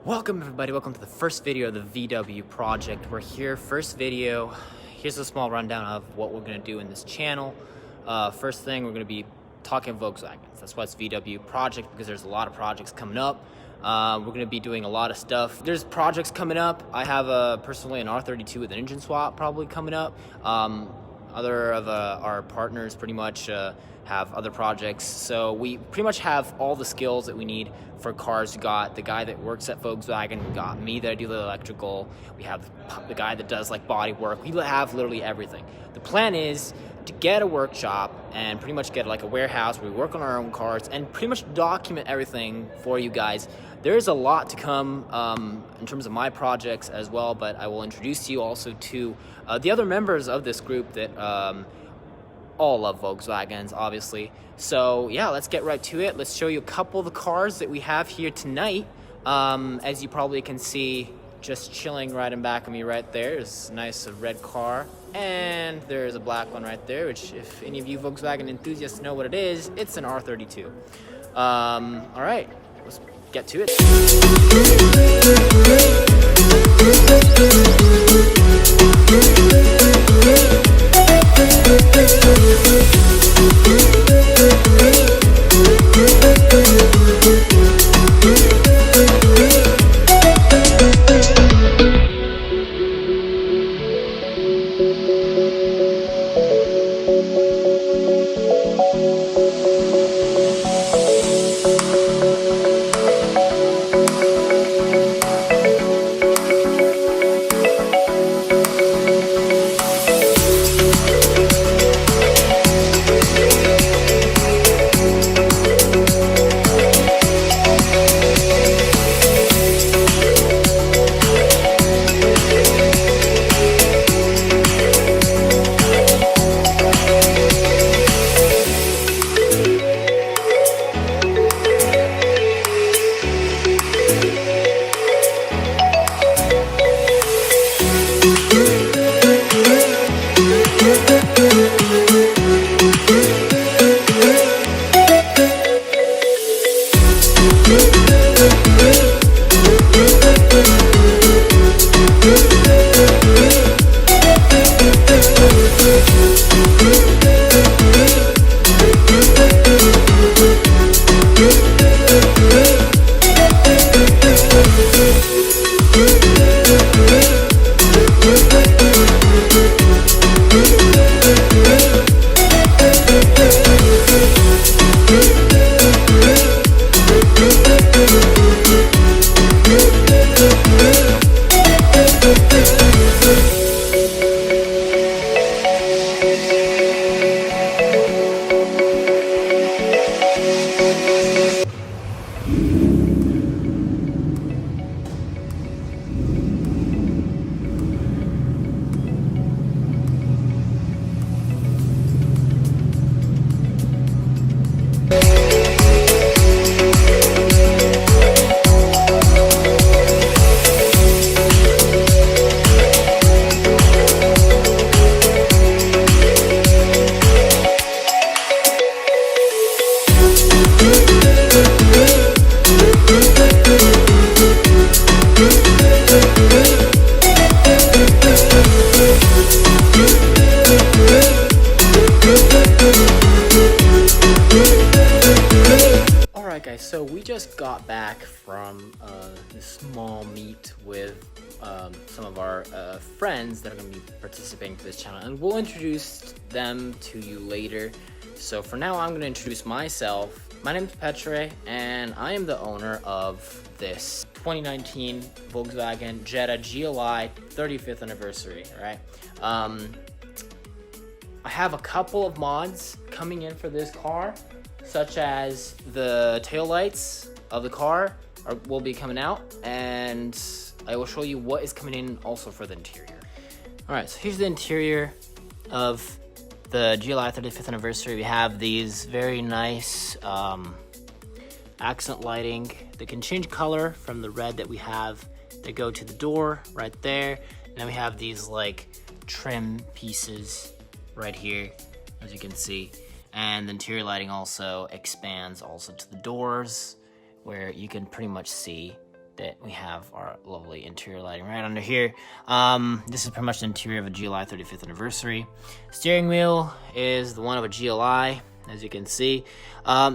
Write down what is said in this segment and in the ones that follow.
Welcome everybody, welcome to the first video of the VW project. We're here, first video. Here's a small rundown of what we're gonna do in this channel. First thing, we're gonna be talking Volkswagens. That's why it's VW project, because there's a lot of projects coming up. We're gonna be doing a lot of stuff. There's projects coming up. I have personally an R32 with an engine swap probably coming up. Other of our partners pretty much have other projects, so we pretty much have all the skills that we need for cars. We got the guy that works at Volkswagen, we got me that I do the electrical, we have the guy that does like body work. We have literally everything. The plan is to get a workshop and pretty much get like a warehouse where we work on our own cars and pretty much document everything for you guys. There's a lot to come in terms of my projects as well, but I will introduce you also to the other members of this group that all love Volkswagens, obviously. So yeah, let's get right to it. Let's show you a couple of the cars that we have here tonight. As you probably can see, just chilling right in back of me right there is a nice red car, and there's a black one right there, which if any of you Volkswagen enthusiasts know what it is, it's an R32. All right, let's get to it. Alright guys, so we just got back from a small meet with some of our friends that are going to be participating to this channel, and we'll introduce them to you later. So for now, I'm going to introduce myself. My name is Petre, and I am the owner of this 2019 Volkswagen Jetta GLI 35th anniversary, right? I have a couple of mods coming in for this car, such as the taillights of the car will be coming out, and I will show you what is coming in also for the interior. Alright, so here's the interior of the GLI 35th anniversary. We have these very nice accent lighting that can change color from the red that we have that go to the door right there. And then we have these like trim pieces right here, as you can see. And the interior lighting also expands also to the doors, where you can pretty much see that we have our lovely interior lighting right under here. This is pretty much the interior of a GLI 35th anniversary. Steering wheel is the one of a GLI, as you can see.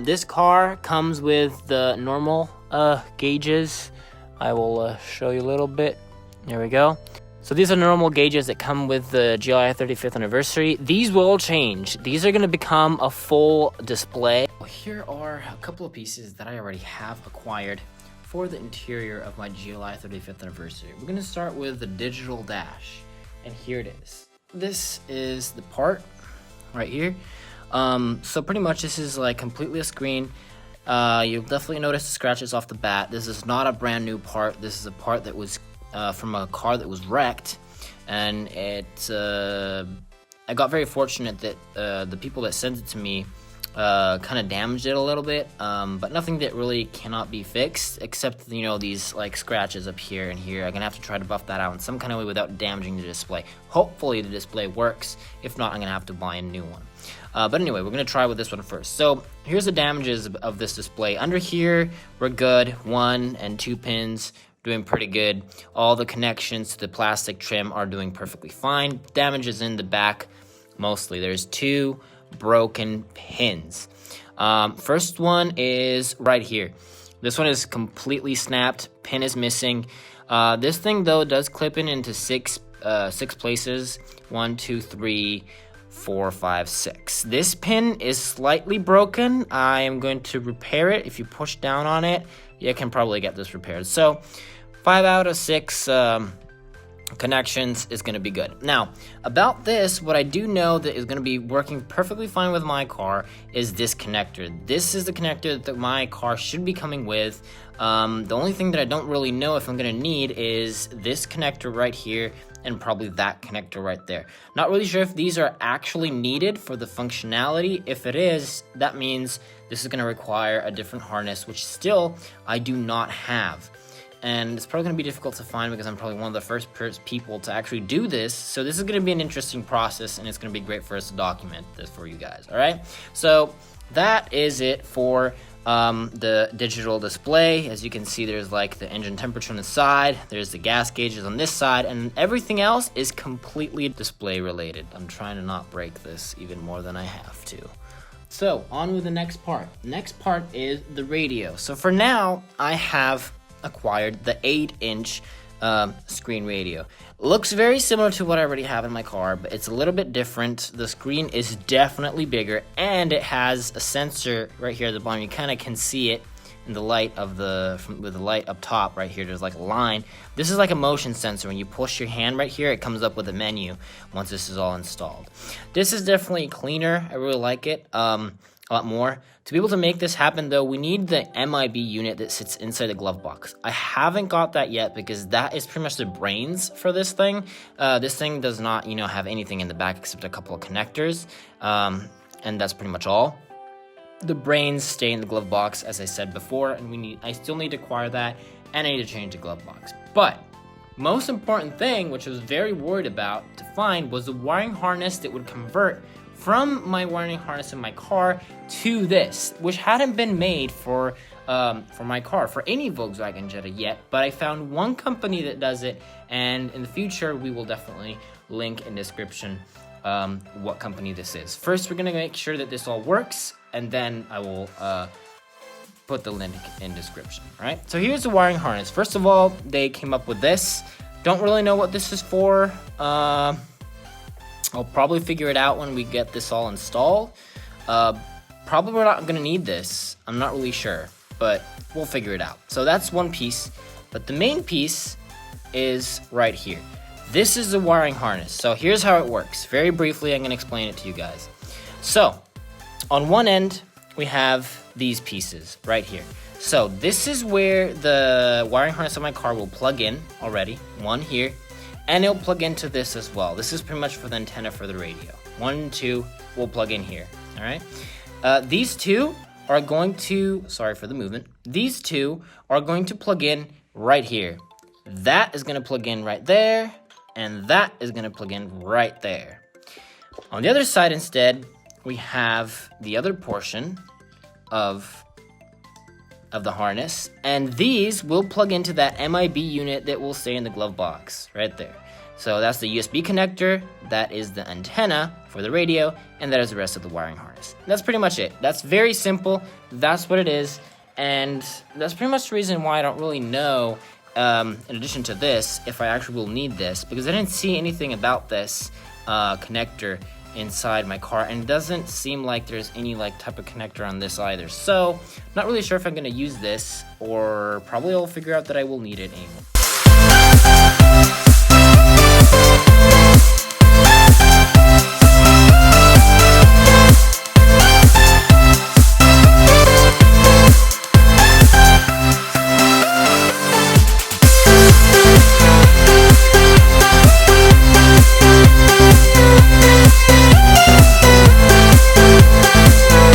This car comes with the normal gauges. I will show you a little bit. There we go. So these are normal gauges that come with the GLI 35th anniversary. These will change. These are going to become a full display. Here are a couple of pieces that I already have acquired for the interior of my GLI 35th anniversary. We're going to start with the digital dash, and here it is. This is the part right here. So pretty much this is like completely a screen. You'll definitely notice the scratches off the bat. This is not a brand new part. This is a part that was from a car that was wrecked, and I got very fortunate that the people that sent it to me kind of damaged it a little bit, but nothing that really cannot be fixed, except, you know, these like scratches up here and here. I'm gonna have to try to buff that out in some kind of way without damaging the display. Hopefully the display works. If not, I'm gonna have to buy a new one. But anyway, we're gonna try with this one first. So here's the damages of this display. Under here, we're good. 1 and 2 pins, doing pretty good. All the connections to the plastic trim are doing perfectly fine. Damages in the back, mostly. There's 2 broken pins. First one is right here. This one is completely snapped. Pin is missing. This thing though does clip in into six places. 1, 2, 3, 4, 5, 6. This pin is slightly broken. I am going to repair it. If you push down on it, you can probably get this repaired. So 5 out of 6 connections is going to be good. Now, about this, what I do know that is going to be working perfectly fine with my car is this connector. This is the connector that my car should be coming with. The only thing that I don't really know if I'm going to need is this connector right here and probably that connector right there. Not really sure if these are actually needed for the functionality. If it is, that means this is going to require a different harness, which still I do not have. And it's probably going to be difficult to find because I'm probably one of the first people to actually do this. So this is going to be an interesting process, and it's going to be great for us to document this for you guys, all right? So that is it for the digital display. As you can see, there's like the engine temperature on the side, there's the gas gauges on this side, and everything else is completely display related. I'm trying to not break this even more than I have to. So on with the next part. Next part is the radio. So for now, I have acquired the 8-inch screen radio. Looks very similar to what I already have in my car, but it's a little bit different. The screen is definitely bigger, and it has a sensor right here at the bottom. You kind of can see it in the light of with the light up top right here. There's like a line. This is like a motion sensor. When you push your hand right here, it comes up with a menu once this is all installed. This is definitely cleaner. I really like it a lot more. To be able to make this happen though, we need the MIB unit that sits inside the glove box. I haven't got that yet because that is pretty much the brains for this thing. This thing does not, you know, have anything in the back except a couple of connectors, and that's pretty much all. The brains stay in the glove box, as I said before, and I still need to acquire that, and I need to change the glove box. But most important thing, which I was very worried about to find, was the wiring harness that would convert from my wiring harness in my car to this, which hadn't been made for my car, for any Volkswagen Jetta yet, but I found one company that does it, and in the future, we will definitely link in description what company this is. First, we're gonna make sure that this all works, and then I will put the link in description, right? So here's the wiring harness. First of all, they came up with this. Don't really know what this is for. I'll probably figure it out when we get this all installed. Probably we're not gonna need this. I'm not really sure, but we'll figure it out. So that's one piece, but the main piece is right here. This is the wiring harness. So here's how it works. Very briefly, I'm gonna explain it to you guys. So on one end, we have these pieces right here. So this is where the wiring harness of my car will plug in already, one here, and it'll plug into this as well. This is pretty much for the antenna for the radio. 1 and 2 will plug in here, all right? These two are going to, sorry for the movement, these two are going to plug in right here. That is gonna plug in right there, and that is gonna plug in right there. On the other side instead, we have the other portion of of the harness, and these will plug into that MIB unit that will stay in the glove box right there. So that's the USB connector, that is the antenna for the radio, and that is the rest of the wiring harness. That's pretty much it. That's very simple. That's what it is, and that's pretty much the reason why I don't really know, in addition to this, if I actually will need this, because I didn't see anything about this connector inside my car, and it doesn't seem like there's any like type of connector on this either. So not really sure if I'm gonna use this, or probably I'll figure out that I will need it anymore.